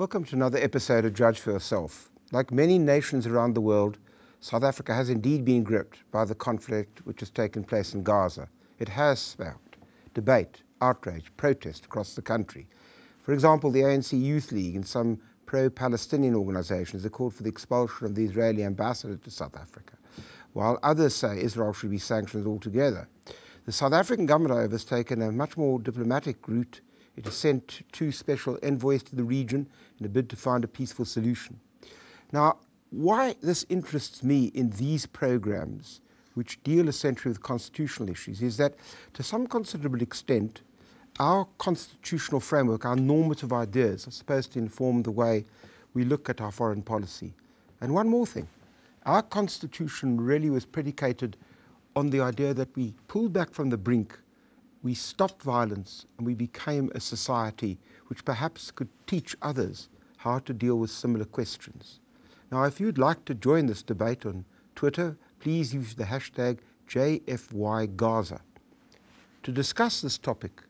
Welcome to another episode of Judge for Yourself. Like many nations around the world, South Africa has indeed been gripped by the conflict which has taken place in Gaza. It has sparked debate, outrage, protest across the country. For example, the ANC Youth League and some pro-Palestinian organizations have called for the expulsion of the Israeli ambassador to South Africa, while others say Israel should be sanctioned altogether. The South African government, however, has taken a much more diplomatic route. It has sent two special envoys to the region in a bid to find a peaceful solution. Now, why this interests me in these programs, which deal essentially with constitutional issues, is that to some considerable extent, our constitutional framework, our normative ideas, are supposed to inform the way we look at our foreign policy. And one more thing, our constitution really was predicated on the idea that we pulled back from the brink, we stopped violence, and we became a society which perhaps could teach others how to deal with similar questions. Now, if you'd like to join this debate on Twitter, please use the hashtag JFYGaza. To discuss this topic,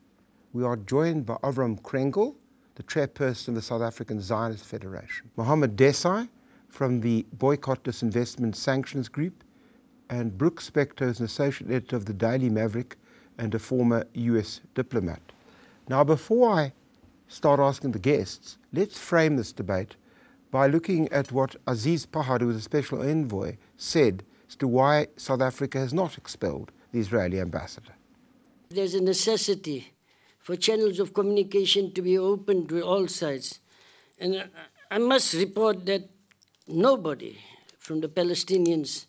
we are joined by Avrom Krengel, the chairperson of the South African Zionist Federation, Muhammed Desai from the Boycott, Divestment, Sanction group, and Brooks Spector is an associate editor of the Daily Maverick and a former US diplomat. Now, before I start asking the guests, let's frame this debate by looking at what Aziz Pahad, who was a special envoy, said as to why South Africa has not expelled the Israeli ambassador. There's a necessity for channels of communication to be open to all sides. And I must report that nobody from the Palestinians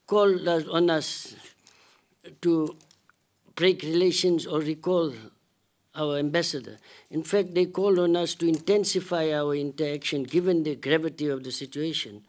called on us to break relations or recall our ambassador. In fact, they called on us to intensify our interaction given the gravity of the situation.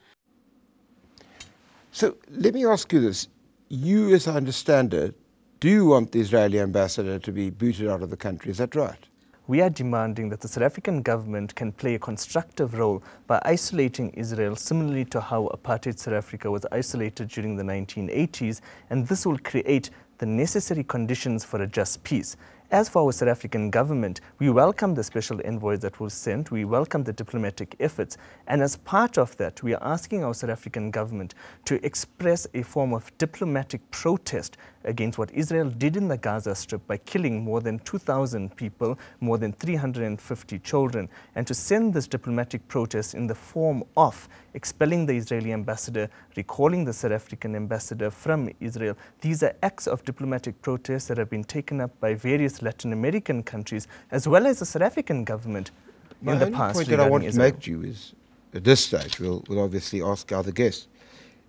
So let me ask you this. You, as I understand it, do want the Israeli ambassador to be booted out of the country. Is that right? We are demanding that the South African government can play a constructive role by isolating Israel, similarly to how apartheid South Africa was isolated during the 1980s, and this will create the necessary conditions for a just peace. As for our South African government, we welcome the special envoy that was sent, we welcome the diplomatic efforts, and as part of that, we are asking our South African government to express a form of diplomatic protest against what Israel did in the Gaza Strip by killing more than 2,000 people, more than 350 children, and to send this diplomatic protest in the form of expelling the Israeli ambassador, recalling the South African ambassador from Israel. These are acts of diplomatic protest that have been taken up by various Latin American countries, as well as the South African government in the past. The point that I want to make to you is, at this stage, we'll obviously ask other guests,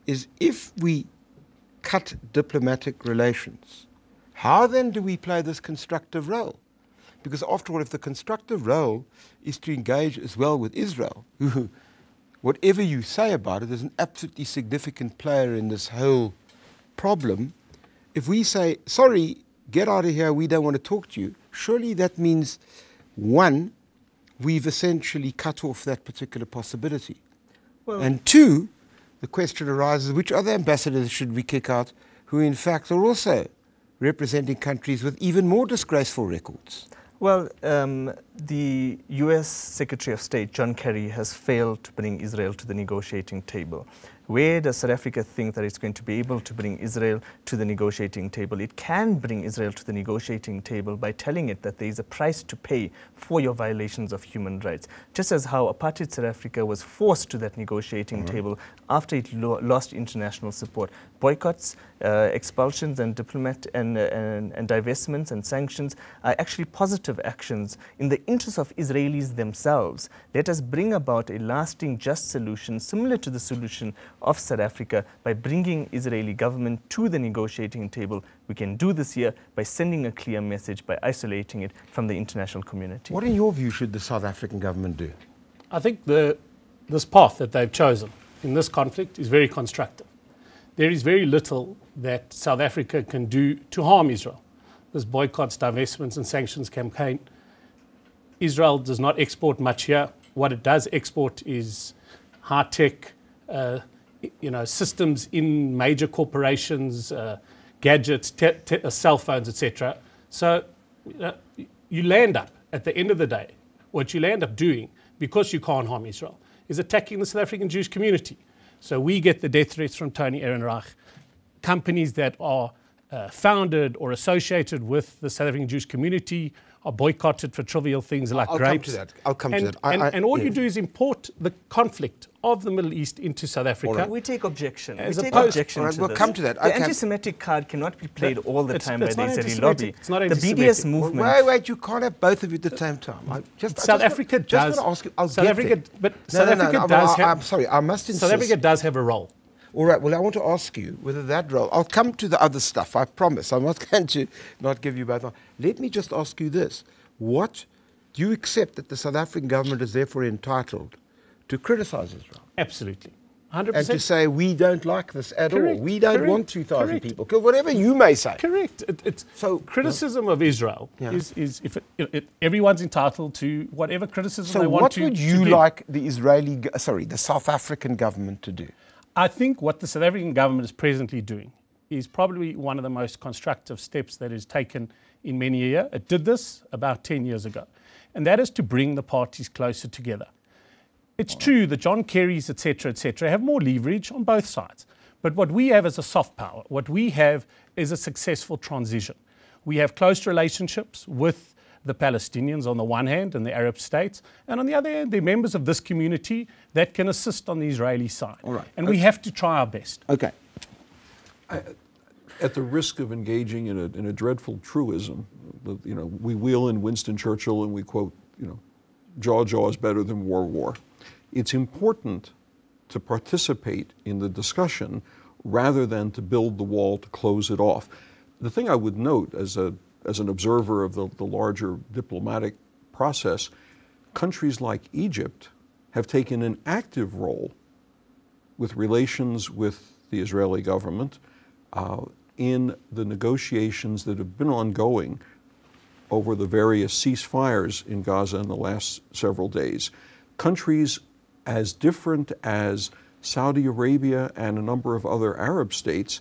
is if we cut diplomatic relations, how then do we play this constructive role? Because after all, if the constructive role is to engage as well with Israel, who, whatever you say about it, is an absolutely significant player in this whole problem, if we say, sorry, get out of here, we don't want to talk to you, surely that means, one, we've essentially cut off that particular possibility. Well, and two, the question arises, which other ambassadors should we kick out who in fact are also representing countries with even more disgraceful records? Well, the US Secretary of State, John Kerry, has failed to bring Israel to the negotiating table. Where does South Africa think that it's going to be able to bring Israel to the negotiating table? It can bring Israel to the negotiating table by telling it that there is a price to pay for your violations of human rights. Just as how apartheid South Africa was forced to that negotiating table after it lost international support. Boycotts, expulsions, and diplomat and divestments and sanctions are actually positive actions in the interest of Israelis themselves. Let us bring about a lasting, just solution similar to the solution of South Africa by bringing Israeli government to the negotiating table. We can do this here by sending a clear message, by isolating it from the international community. What, in your view, should the South African government do? I think this path that they've chosen in this conflict is very constructive. There is very little that South Africa can do to harm Israel. This boycotts, divestments, and sanctions campaign, Israel does not export much here. What it does export is high-tech systems in major corporations, gadgets, cell phones, etc. So you land up, at the end of the day, what you'll end up doing, because you can't harm Israel, is attacking the South African Jewish community. So we get the death threats from Tony Ehrenreich. Companies that are founded or associated with the South African Jewish community are boycotted for trivial things like grapes. I'll come to that. And all you do is import the conflict of the Middle East into South Africa. Right. We take objection. We'll come to that. The anti-Semitic card cannot be played all the time by the Israeli lobby. It's not the BDS movement. Wait, you can't have both of you at the same time. South Africa does. South Africa I'm sorry, I must insist. South Africa does have a role. All right, well, I want to ask you whether that role, I'll come to the other stuff, I promise. I'm not going to not give you both. Let me just ask you this. What, do you accept that the South African government is therefore entitled to criticize Israel? Absolutely. 100%. And to say, we don't like this at all. We don't want 2,000 people killed, whatever you may say. Correct. So criticism of Israel is everyone's entitled to whatever criticism they want to. So what would you like the South African government to do? I think what the South African government is presently doing is probably one of the most constructive steps that is taken in many a year. It did this about 10 years ago. And that is to bring the parties closer together. It's true that John Kerry's, et cetera, have more leverage on both sides. But what we have is a soft power. What we have is a successful transition. We have close relationships with the Palestinians on the one hand and the Arab states, and on the other hand, they're members of this community that can assist on the Israeli side. All right. And we have to try our best. Okay. At the risk of engaging in a dreadful truism, we wheel in Winston Churchill and we quote, jaw is better than war. It's important to participate in the discussion rather than to build the wall to close it off. The thing I would note as an observer of the larger diplomatic process, countries like Egypt have taken an active role with relations with the Israeli government in the negotiations that have been ongoing over the various ceasefires in Gaza in the last several days. Countries as different as Saudi Arabia and a number of other Arab states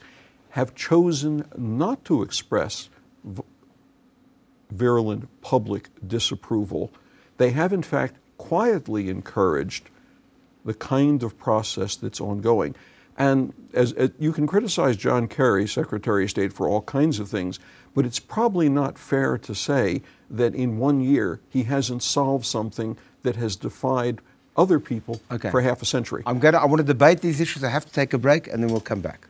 have chosen not to express virulent public disapproval. They have, in fact, quietly encouraged the kind of process that's ongoing. And as you can criticize John Kerry, Secretary of State, for all kinds of things, but it's probably not fair to say that in 1 year he hasn't solved something that has defied other people for half a century. I want to debate these issues. I have to take a break and then we'll come back.